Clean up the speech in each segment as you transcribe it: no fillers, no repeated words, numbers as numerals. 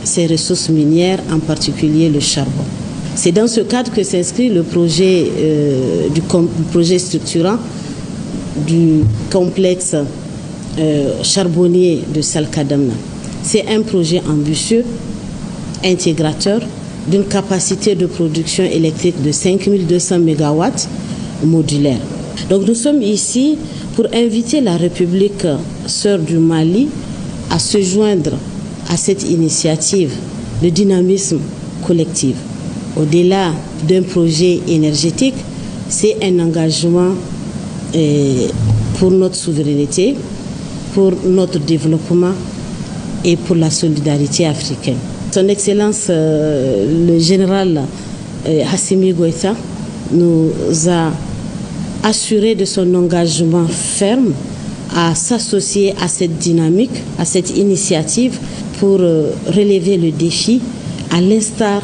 ses ressources minières, en particulier le charbon. C'est dans ce cadre que s'inscrit le projet, projet structurant du complexe charbonnier de Salkadamna. C'est un projet ambitieux, intégrateur, d'une capacité de production électrique de 5200 MW modulaire. Donc nous sommes ici pour inviter la République sœur du Mali à se joindre à cette initiative de dynamisme collectif. Au-delà d'un projet énergétique, c'est un engagement pour notre souveraineté, pour notre développement et pour la solidarité africaine. Son Excellence, le général Assimi Goïta, nous a assuré de son engagement ferme à s'associer à cette dynamique, à cette initiative pour relever le défi à l'instar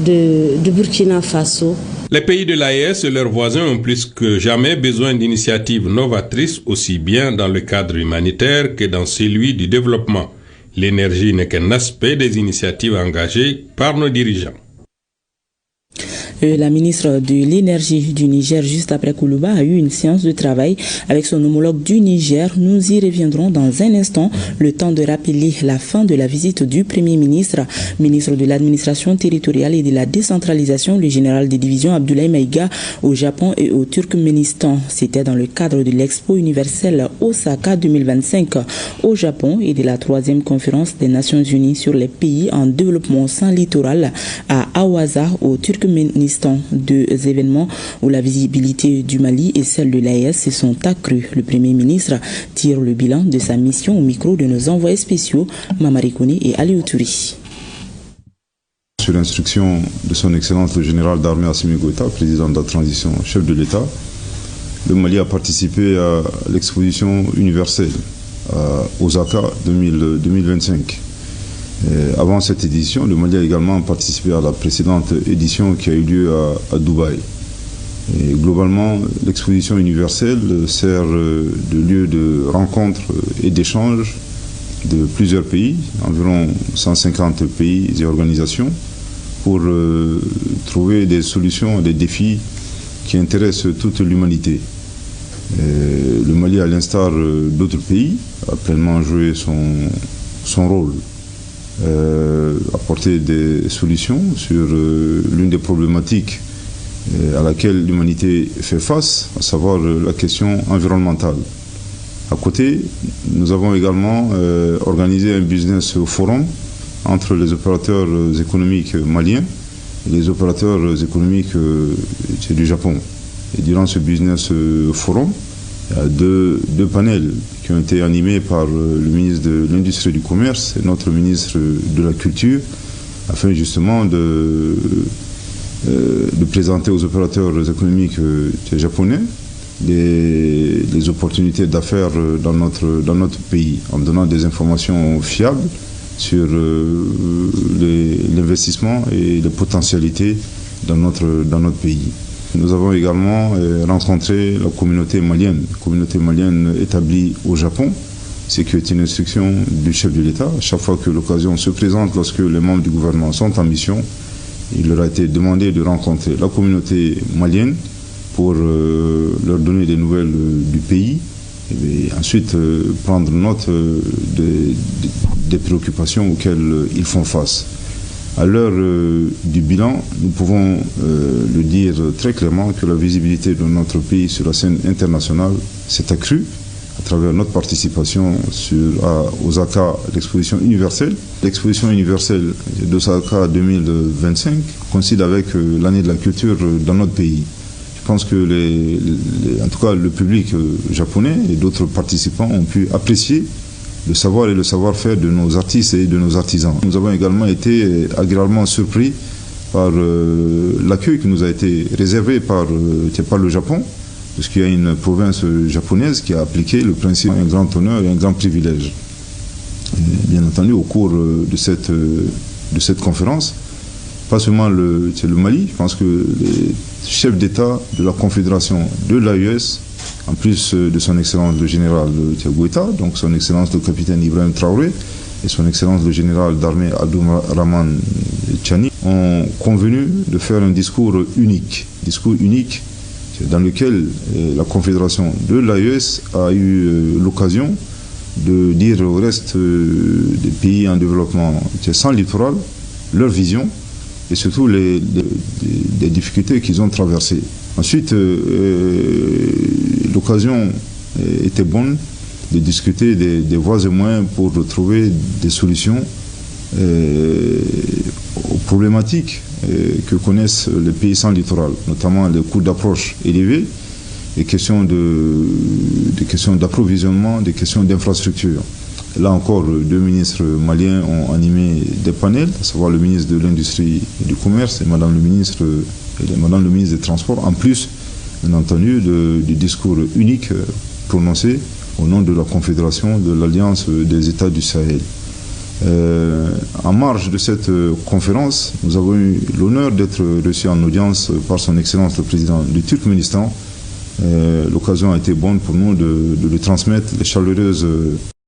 de Burkina Faso. Les pays de l'AES et leurs voisins ont plus que jamais besoin d'initiatives novatrices, aussi bien dans le cadre humanitaire que dans celui du développement. L'énergie n'est qu'un aspect des initiatives engagées par nos dirigeants. La ministre de l'Énergie du Niger, juste après Koulouba, a eu une séance de travail avec son homologue du Niger. Nous y reviendrons dans un instant. Le temps de rappeler la fin de la visite du Premier ministre, ministre de l'Administration territoriale et de la décentralisation, le général des divisions Abdoulaye Maïga, au Japon et au Turkménistan. C'était dans le cadre de l'Expo universelle Osaka 2025 au Japon et de la 3e conférence des Nations Unies sur les pays en développement sans littoral à Awaza au Turkménistan. Deux événements où la visibilité du Mali et celle de l'AES se sont accrues. Le Premier ministre tire le bilan de sa mission au micro de nos envoyés spéciaux Mamari Koné et Ali Outouri. Sur l'instruction de son Excellence le général d'armée Assimi Goïta, président de la transition, chef de l'État, le Mali a participé à l'exposition universelle à Osaka 2025. Avant cette édition, le Mali a également participé à la précédente édition qui a eu lieu à Dubaï. Et globalement, l'exposition universelle sert de lieu de rencontre et d'échange de plusieurs pays, environ 150 pays et organisations, pour trouver des solutions à des défis qui intéressent toute l'humanité. Le Mali, à l'instar d'autres pays, a pleinement joué son rôle. Apporter des solutions sur l'une des problématiques à laquelle l'humanité fait face, à savoir la question environnementale. À côté, nous avons également organisé un business forum entre les opérateurs économiques maliens et les opérateurs économiques du Japon. Et durant ce business forum, il y a deux panels qui ont été animés par le ministre de l'Industrie et du Commerce et notre ministre de la Culture, afin justement de présenter aux opérateurs économiques japonais les opportunités d'affaires dans notre pays, en donnant des informations fiables sur l'investissement et les potentialités dans notre pays. Nous avons également rencontré la communauté malienne établie au Japon, ce qui est une instruction du chef de l'État. Chaque fois que l'occasion se présente, lorsque les membres du gouvernement sont en mission, il leur a été demandé de rencontrer la communauté malienne pour leur donner des nouvelles du pays et ensuite prendre note des préoccupations auxquelles ils font face. À l'heure du bilan, nous pouvons le dire très clairement que la visibilité de notre pays sur la scène internationale s'est accrue à travers notre participation à Osaka, l'exposition universelle. L'exposition universelle d'Osaka 2025 coïncide avec l'année de la culture dans notre pays. Je pense que en tout cas le public japonais et d'autres participants ont pu apprécier le savoir et le savoir-faire de nos artistes et de nos artisans. Nous avons également été agréablement surpris par l'accueil qui nous a été réservé par le Japon, parce qu'il y a une province japonaise qui a appliqué le principe un grand honneur et un grand privilège. Et bien entendu, au cours de cette conférence, pas seulement le Mali, je pense que les chefs d'État de la Confédération de l'AES, en plus de son Excellence le général Goïta, donc son Excellence le capitaine Ibrahim Traoré, et son Excellence le général d'armée Abdourahmane Tchani ont convenu de faire un discours unique dans lequel la Confédération de l'AES a eu l'occasion de dire au reste des pays en développement sans littoral leur vision et surtout les difficultés qu'ils ont traversées. Ensuite, l'occasion était bonne de discuter des voies et moyens pour trouver des solutions aux problématiques que connaissent les pays sans littoral, notamment les coûts d'approche élevés, les questions d'approvisionnement, des questions d'infrastructure. Là encore, deux ministres maliens ont animé des panels, à savoir le ministre de l'Industrie et du Commerce et Madame le ministre des Transports, en plus, bien entendu, du discours unique prononcé au nom de la Confédération de l'Alliance des États du Sahel. En marge de cette conférence, nous avons eu l'honneur d'être reçus en audience par son Excellence le Président du Turkménistan. L'occasion a été bonne pour nous de lui transmettre les chaleureuses